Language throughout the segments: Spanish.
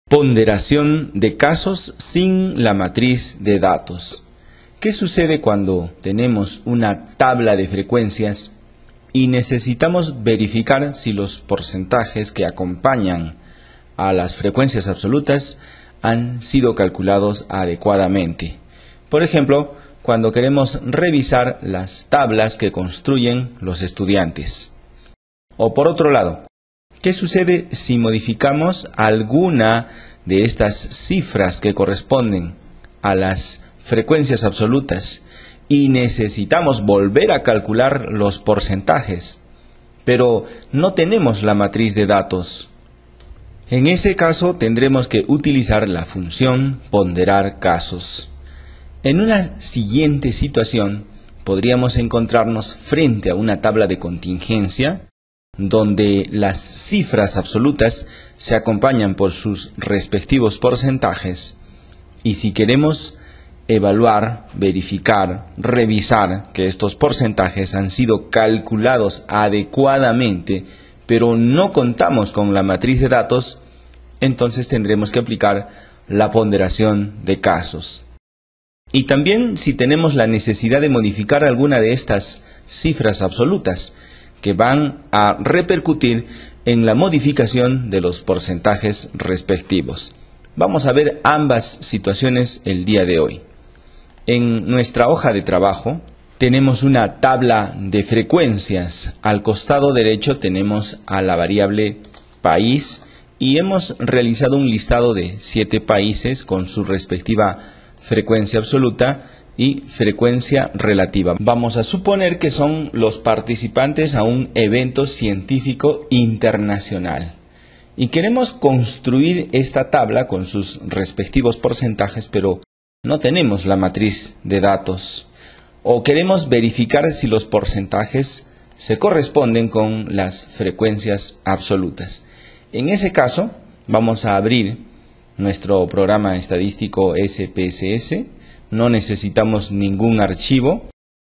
Ponderación de casos sin la matriz de datos. ¿Qué sucede cuando tenemos una tabla de frecuencias y necesitamos verificar si los porcentajes que acompañan a las frecuencias absolutas han sido calculados adecuadamente? Por ejemplo, cuando queremos revisar las tablas que construyen los estudiantes. O por otro lado, ¿qué sucede si modificamos alguna de estas cifras que corresponden a las frecuencias absolutas y necesitamos volver a calcular los porcentajes, pero no tenemos la matriz de datos? En ese caso tendremos que utilizar la función ponderar casos. En una siguiente situación podríamos encontrarnos frente a una tabla de contingencia donde las cifras absolutas se acompañan por sus respectivos porcentajes, y si queremos evaluar, verificar, revisar que estos porcentajes han sido calculados adecuadamente, pero no contamos con la matriz de datos, entonces tendremos que aplicar la ponderación de casos. Y también si tenemos la necesidad de modificar alguna de estas cifras absolutas, que van a repercutir en la modificación de los porcentajes respectivos. Vamos a ver ambas situaciones el día de hoy. En nuestra hoja de trabajo tenemos una tabla de frecuencias. Al costado derecho tenemos a la variable país y hemos realizado un listado de 7 países con su respectiva frecuencia absoluta y frecuencia relativa. Vamos a suponer que son los participantes a un evento científico internacional. Y queremos construir esta tabla con sus respectivos porcentajes, pero no tenemos la matriz de datos. O queremos verificar si los porcentajes se corresponden con las frecuencias absolutas. En ese caso, vamos a abrir nuestro programa estadístico SPSS. No necesitamos ningún archivo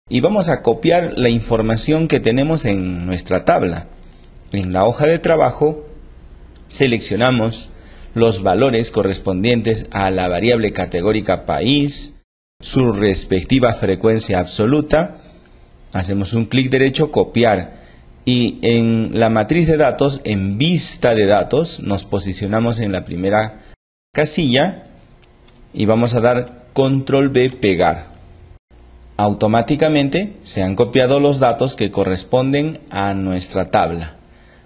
y vamos a copiar la información que tenemos en nuestra tabla. En la hoja de trabajo seleccionamos los valores correspondientes a la variable categórica país, su respectiva frecuencia absoluta, hacemos un clic derecho, copiar, y en la matriz de datos, en vista de datos, nos posicionamos en la primera casilla y vamos a dar Control B, pegar. Automáticamente se han copiado los datos que corresponden a nuestra tabla.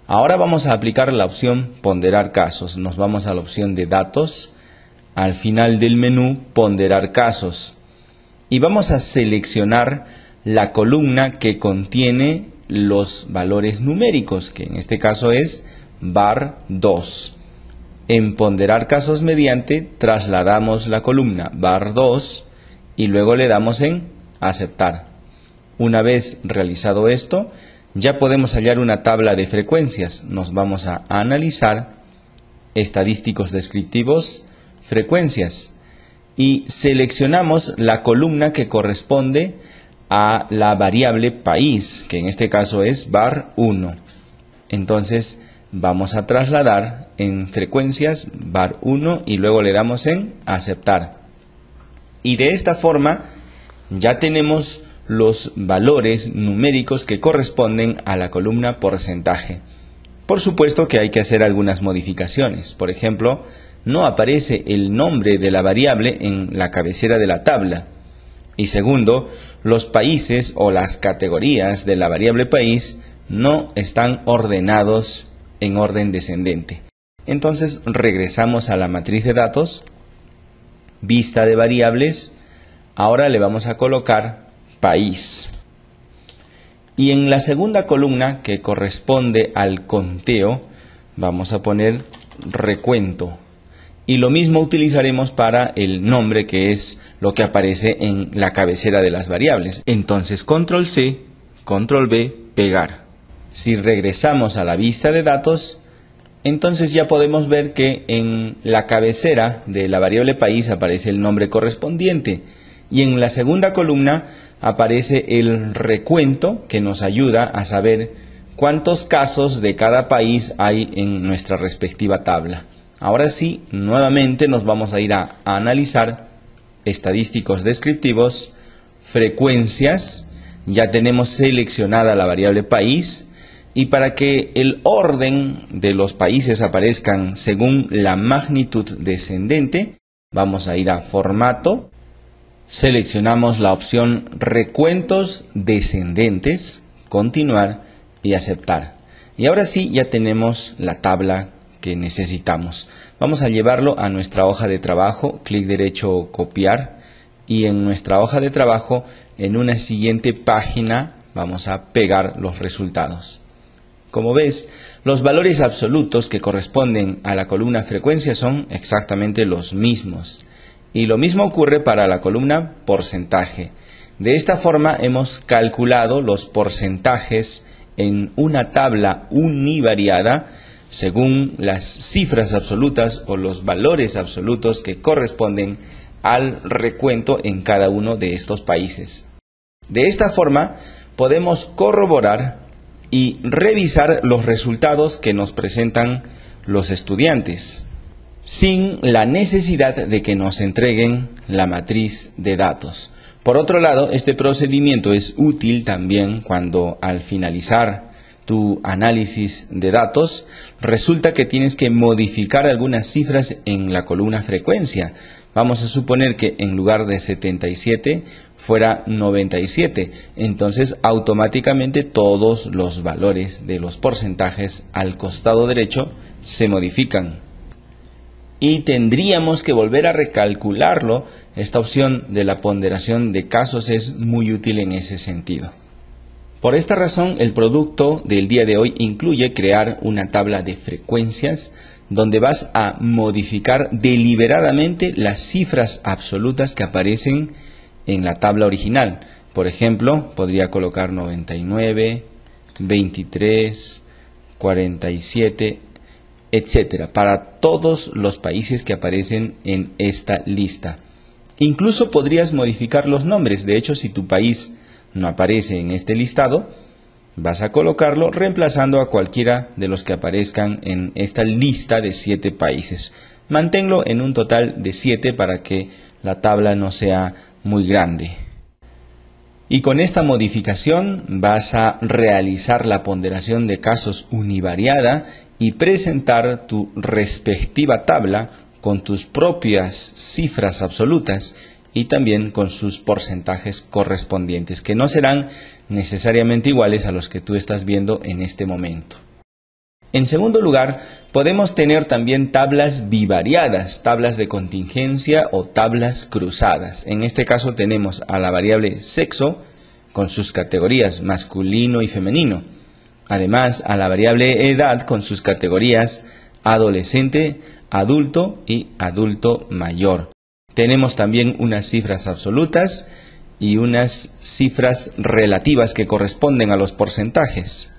Ahora vamos a aplicar la opción ponderar casos. Nos vamos a la opción de datos, al final del menú ponderar casos, y vamos a seleccionar la columna que contiene los valores numéricos, que en este caso es bar 2. En ponderar casos mediante trasladamos la columna bar 2 y luego le damos en aceptar. Una vez realizado esto, ya podemos hallar una tabla de frecuencias. Nos vamos a analizar, estadísticos descriptivos, frecuencias, y seleccionamos la columna que corresponde a la variable país, que en este caso es bar 1. Entonces vamos a trasladar en frecuencias bar 1 y luego le damos en aceptar. Y de esta forma ya tenemos los valores numéricos que corresponden a la columna porcentaje. Por supuesto que hay que hacer algunas modificaciones. Por ejemplo, no aparece el nombre de la variable en la cabecera de la tabla. Y segundo, los países o las categorías de la variable país no están ordenados en orden descendente. Entonces regresamos a la matriz de datos, vista de variables, ahora le vamos a colocar país. Y en la segunda columna que corresponde al conteo, vamos a poner recuento. Y lo mismo utilizaremos para el nombre, que es lo que aparece en la cabecera de las variables. Entonces Control C, Control B, pegar. Si regresamos a la vista de datos, entonces ya podemos ver que en la cabecera de la variable país aparece el nombre correspondiente y en la segunda columna aparece el recuento que nos ayuda a saber cuántos casos de cada país hay en nuestra respectiva tabla. Ahora sí, nuevamente nos vamos a ir a analizar estadísticos descriptivos, frecuencias. Ya tenemos seleccionada la variable país, y para que el orden de los países aparezcan según la magnitud descendente, vamos a ir a formato, seleccionamos la opción recuentos descendentes, continuar y aceptar. Y ahora sí ya tenemos la tabla que necesitamos. Vamos a llevarlo a nuestra hoja de trabajo, clic derecho copiar, y en nuestra hoja de trabajo, en una siguiente página, vamos a pegar los resultados. Como ves, los valores absolutos que corresponden a la columna frecuencia son exactamente los mismos. Y lo mismo ocurre para la columna porcentaje. De esta forma hemos calculado los porcentajes en una tabla univariada según las cifras absolutas o los valores absolutos que corresponden al recuento en cada uno de estos países. De esta forma podemos corroborar y revisar los resultados que nos presentan los estudiantes, sin la necesidad de que nos entreguen la matriz de datos. Por otro lado, este procedimiento es útil también cuando al finalizar tu análisis de datos, resulta que tienes que modificar algunas cifras en la columna frecuencia. Vamos a suponer que en lugar de 77 fuera 97. Entonces automáticamente todos los valores de los porcentajes al costado derecho se modifican. Y tendríamos que volver a recalcularlo. Esta opción de la ponderación de casos es muy útil en ese sentido. Por esta razón, el producto del día de hoy incluye crear una tabla de frecuencias donde vas a modificar deliberadamente las cifras absolutas que aparecen en la tabla original. Por ejemplo, podría colocar 99, 23, 47, etcétera, para todos los países que aparecen en esta lista. Incluso podrías modificar los nombres. De hecho, si tu país no aparece en este listado, vas a colocarlo reemplazando a cualquiera de los que aparezcan en esta lista de 7 países. Manténlo en un total de 7 para que la tabla no sea muy grande. Y con esta modificación vas a realizar la ponderación de casos univariada y presentar tu respectiva tabla con tus propias cifras absolutas y también con sus porcentajes correspondientes, que no serán necesariamente iguales a los que tú estás viendo en este momento. En segundo lugar, podemos tener también tablas bivariadas, tablas de contingencia o tablas cruzadas. En este caso tenemos a la variable sexo con sus categorías masculino y femenino. Además, a la variable edad con sus categorías adolescente, adulto y adulto mayor. Tenemos también unas cifras absolutas y unas cifras relativas que corresponden a los porcentajes.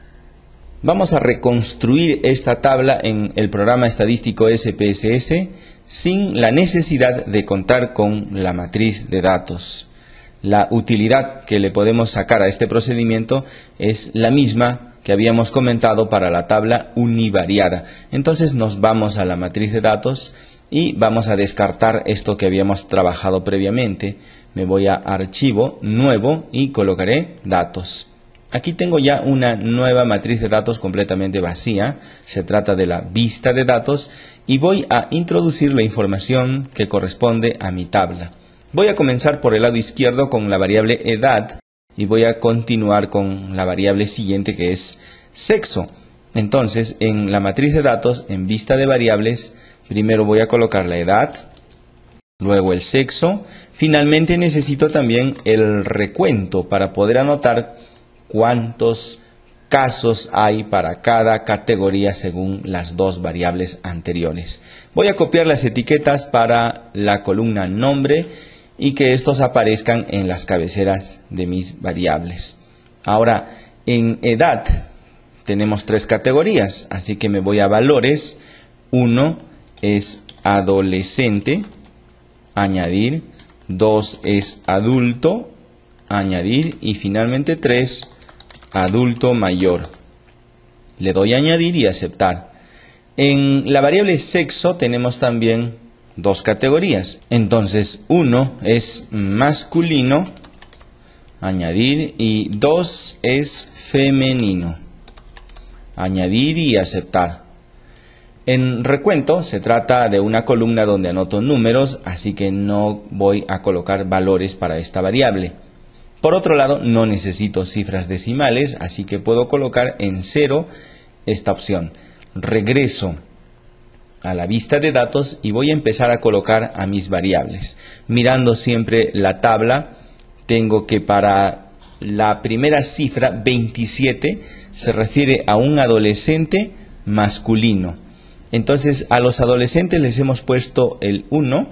Vamos a reconstruir esta tabla en el programa estadístico SPSS sin la necesidad de contar con la matriz de datos. La utilidad que le podemos sacar a este procedimiento es la misma que habíamos comentado para la tabla univariada. Entonces nos vamos a la matriz de datos y vamos a descartar esto que habíamos trabajado previamente. Me voy a archivo, nuevo y colocaré datos. Aquí tengo ya una nueva matriz de datos completamente vacía. Se trata de la vista de datos y voy a introducir la información que corresponde a mi tabla. Voy a comenzar por el lado izquierdo con la variable edad y voy a continuar con la variable siguiente que es sexo. Entonces, en la matriz de datos, en vista de variables, primero voy a colocar la edad, luego el sexo. Finalmente necesito también el recuento para poder anotar cuántos casos hay para cada categoría según las dos variables anteriores. Voy a copiar las etiquetas para la columna nombre y que estos aparezcan en las cabeceras de mis variables. Ahora, en edad tenemos 3 categorías, así que me voy a valores. 1 es adolescente, añadir. 2 es adulto, añadir. Y finalmente 3, adulto mayor. Le doy a añadir y aceptar. En la variable sexo tenemos también dos categorías. Entonces 1 es masculino, añadir, y 2 es femenino, añadir y aceptar. En recuento se trata de una columna donde anoto números, así que no voy a colocar valores para esta variable. Por otro lado, no necesito cifras decimales, así que puedo colocar en 0 esta opción. Regreso a la vista de datos y voy a empezar a colocar a mis variables. Mirando siempre la tabla, tengo que para la primera cifra, 27, se refiere a un adolescente masculino. Entonces a los adolescentes les hemos puesto el 1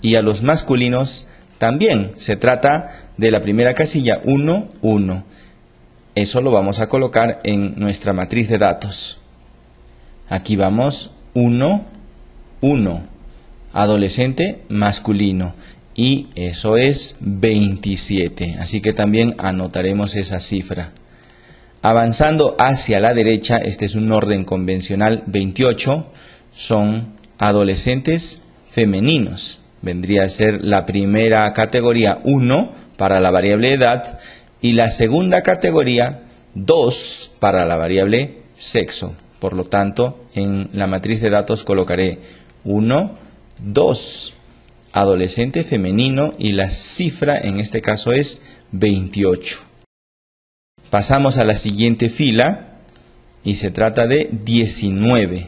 y a los masculinos también. Se trata de la primera casilla 1, 1. Eso lo vamos a colocar en nuestra matriz de datos. Aquí vamos 1, 1. Adolescente masculino. Y eso es 27. Así que también anotaremos esa cifra. Avanzando hacia la derecha, este es un orden convencional, 28 son adolescentes femeninos. Vendría a ser la primera categoría 1 para la variable edad y la segunda categoría 2 para la variable sexo. Por lo tanto, en la matriz de datos colocaré 1, 2, adolescente femenino y la cifra en este caso es 28. Pasamos a la siguiente fila y se trata de 19.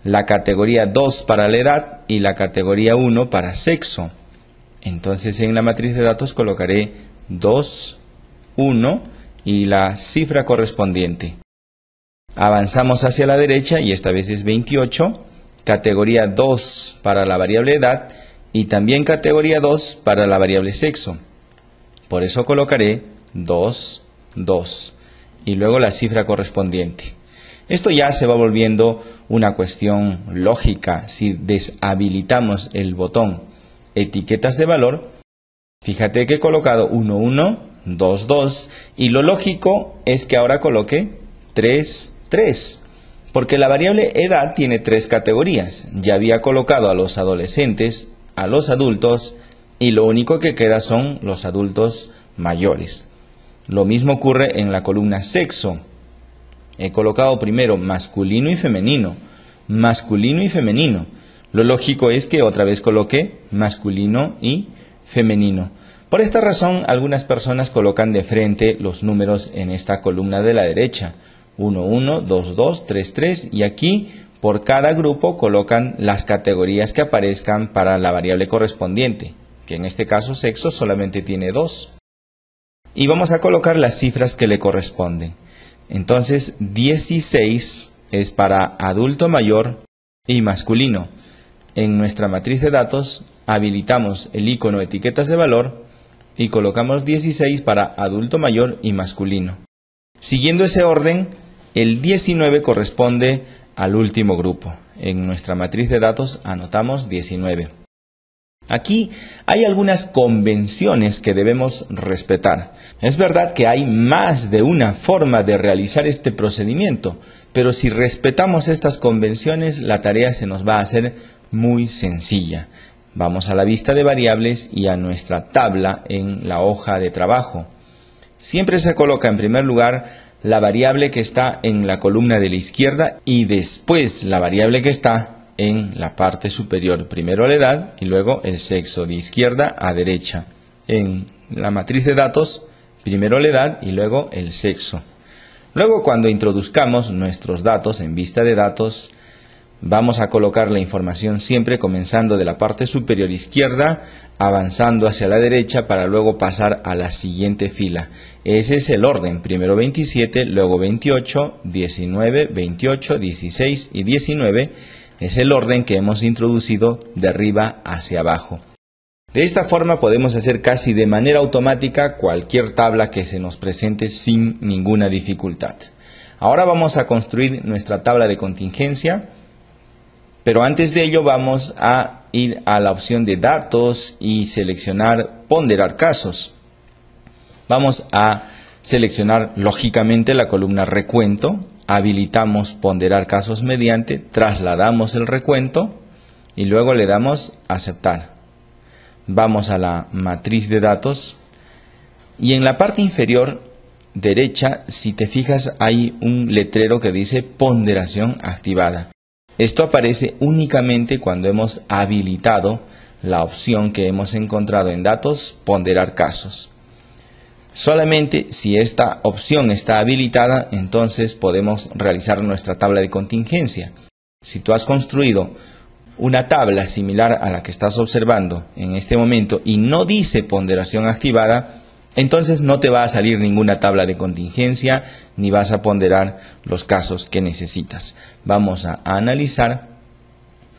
La categoría 2 para la edad y la categoría 1 para sexo. Entonces en la matriz de datos colocaré 2, 1 y la cifra correspondiente. Avanzamos hacia la derecha y esta vez es 28. Categoría 2 para la variable edad y también categoría 2 para la variable sexo. Por eso colocaré 2, 2 y luego la cifra correspondiente. Esto ya se va volviendo una cuestión lógica. Si deshabilitamos el botón etiquetas de valor, fíjate que he colocado 1, 1, 2, 2 y lo lógico es que ahora coloque 3, 3 porque la variable edad tiene 3 categorías. Ya había colocado a los adolescentes, a los adultos y lo único que queda son los adultos mayores. Lo mismo ocurre en la columna sexo. He colocado primero masculino y femenino. Masculino y femenino. Lo lógico es que otra vez coloque masculino y femenino. Por esta razón, algunas personas colocan de frente los números en esta columna de la derecha. 1, 1, 2, 2, 3, 3 y aquí por cada grupo colocan las categorías que aparezcan para la variable correspondiente, que en este caso sexo solamente tiene 2. Y vamos a colocar las cifras que le corresponden. Entonces 16 es para adulto mayor y masculino. En nuestra matriz de datos habilitamos el icono etiquetas de valor y colocamos 16 para adulto mayor y masculino. Siguiendo ese orden, el 19 corresponde al último grupo. En nuestra matriz de datos anotamos 19. Aquí hay algunas convenciones que debemos respetar. Es verdad que hay más de una forma de realizar este procedimiento, pero si respetamos estas convenciones, la tarea se nos va a hacer muy sencilla. Vamos a la vista de variables y a nuestra tabla en la hoja de trabajo. Siempre se coloca en primer lugar la variable que está en la columna de la izquierda y después la variable que está en la parte superior. Primero la edad y luego el sexo, de izquierda a derecha. En la matriz de datos, primero la edad y luego el sexo. Luego, cuando introduzcamos nuestros datos en vista de datos, vamos a colocar la información siempre comenzando de la parte superior izquierda, avanzando hacia la derecha para luego pasar a la siguiente fila. Ese es el orden, primero 27, luego 28, 19, 28, 16 y 19. Es el orden que hemos introducido de arriba hacia abajo. De esta forma podemos hacer casi de manera automática cualquier tabla que se nos presente sin ninguna dificultad. Ahora vamos a construir nuestra tabla de contingencia, pero antes de ello vamos a ir a la opción de datos y seleccionar ponderar casos. Vamos a seleccionar lógicamente la columna recuento habilitamos ponderar casos mediante, trasladamos el recuento y luego le damos aceptar. Vamos a la matriz de datos y en la parte inferior derecha, si te fijas, hay un letrero que dice ponderación activada. Esto aparece únicamente cuando hemos habilitado la opción que hemos encontrado en datos, ponderar casos. Solamente si esta opción está habilitada, entonces podemos realizar nuestra tabla de contingencia. Si tú has construido una tabla similar a la que estás observando en este momento y no dice ponderación activada, entonces no te va a salir ninguna tabla de contingencia ni vas a ponderar los casos que necesitas. Vamos a analizar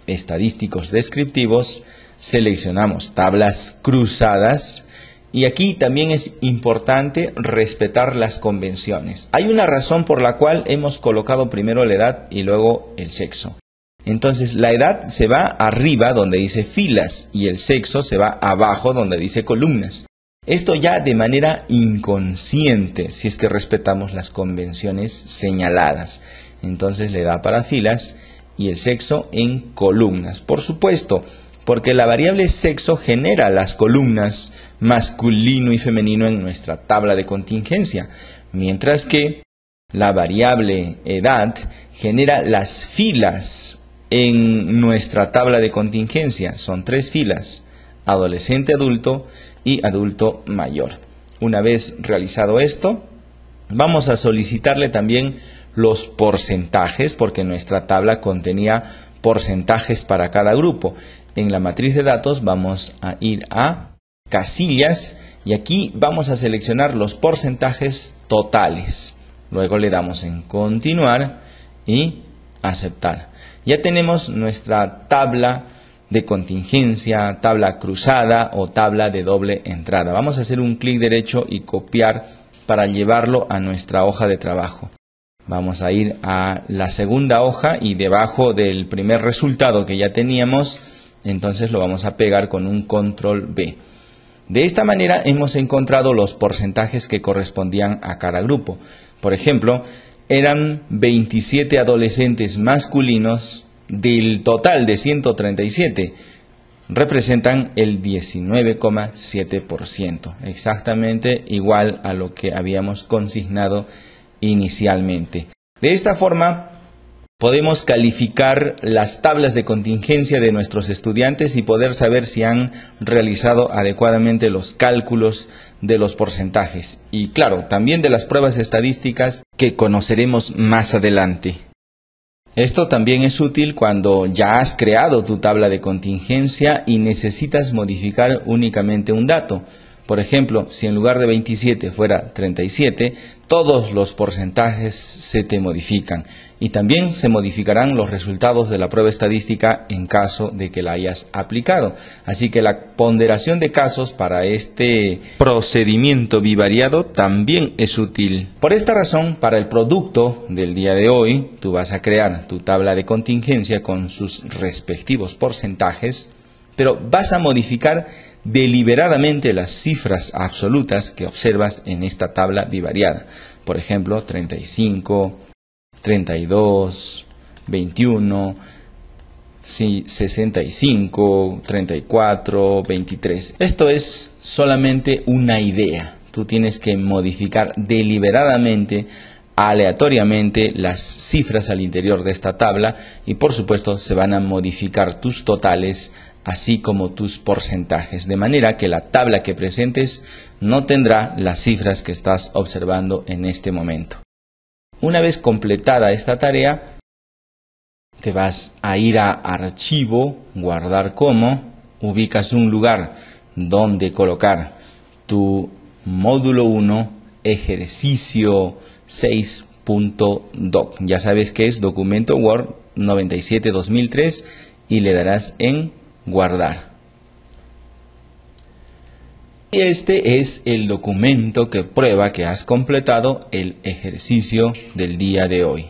estadísticos descriptivos, seleccionamos tablas cruzadas y aquí también es importante respetar las convenciones. Hay una razón por la cual hemos colocado primero la edad y luego el sexo. Entonces la edad se va arriba donde dice filas y el sexo se va abajo donde dice columnas. Esto ya de manera inconsciente, si es que respetamos las convenciones señaladas. Entonces le da para filas y el sexo en columnas. Por supuesto, porque la variable sexo genera las columnas masculino y femenino en nuestra tabla de contingencia, mientras que la variable edad genera las filas en nuestra tabla de contingencia. Son 3 filas: adolescente adulto y adulto mayor. Una vez realizado esto, vamos a solicitarle también los porcentajes, porque nuestra tabla contenía porcentajes para cada grupo. En la matriz de datos vamos a ir a casillas y aquí vamos a seleccionar los porcentajes totales. Luego le damos en continuar y aceptar. Ya tenemos nuestra tabla de contingencia, tabla cruzada o tabla de doble entrada. Vamos a hacer un clic derecho y copiar para llevarlo a nuestra hoja de trabajo. Vamos a ir a la segunda hoja y debajo del primer resultado que ya teníamos, entonces lo vamos a pegar con un control V. De esta manera hemos encontrado los porcentajes que correspondían a cada grupo. Por ejemplo, eran 27 adolescentes masculinos del total de 137. Representan el 19,7%, exactamente igual a lo que habíamos consignado inicialmente. De esta forma podemos calificar las tablas de contingencia de nuestros estudiantes y poder saber si han realizado adecuadamente los cálculos de los porcentajes y claro, también de las pruebas estadísticas que conoceremos más adelante. Esto también es útil cuando ya has creado tu tabla de contingencia y necesitas modificar únicamente un dato. Por ejemplo, si en lugar de 27 fuera 37, todos los porcentajes se te modifican y también se modificarán los resultados de la prueba estadística en caso de que la hayas aplicado. Así que la ponderación de casos para este procedimiento bivariado también es útil. Por esta razón, para el producto del día de hoy, tú vas a crear tu tabla de contingencia con sus respectivos porcentajes, pero vas a modificar deliberadamente las cifras absolutas que observas en esta tabla bivariada. Por ejemplo, 35, 32, 21, 65, 34, 23. Esto es solamente una idea. Tú tienes que modificar deliberadamente, aleatoriamente las cifras al interior de esta tabla y por supuesto se van a modificar tus totales así como tus porcentajes, de manera que la tabla que presentes no tendrá las cifras que estás observando en este momento. Una vez completada esta tarea, te vas a ir a Archivo, Guardar como, ubicas un lugar donde colocar tu módulo 1, ejercicio 6.doc. Ya sabes que es documento Word 97-2003 y le darás en guardar. Y este es el documento que prueba que has completado el ejercicio del día de hoy.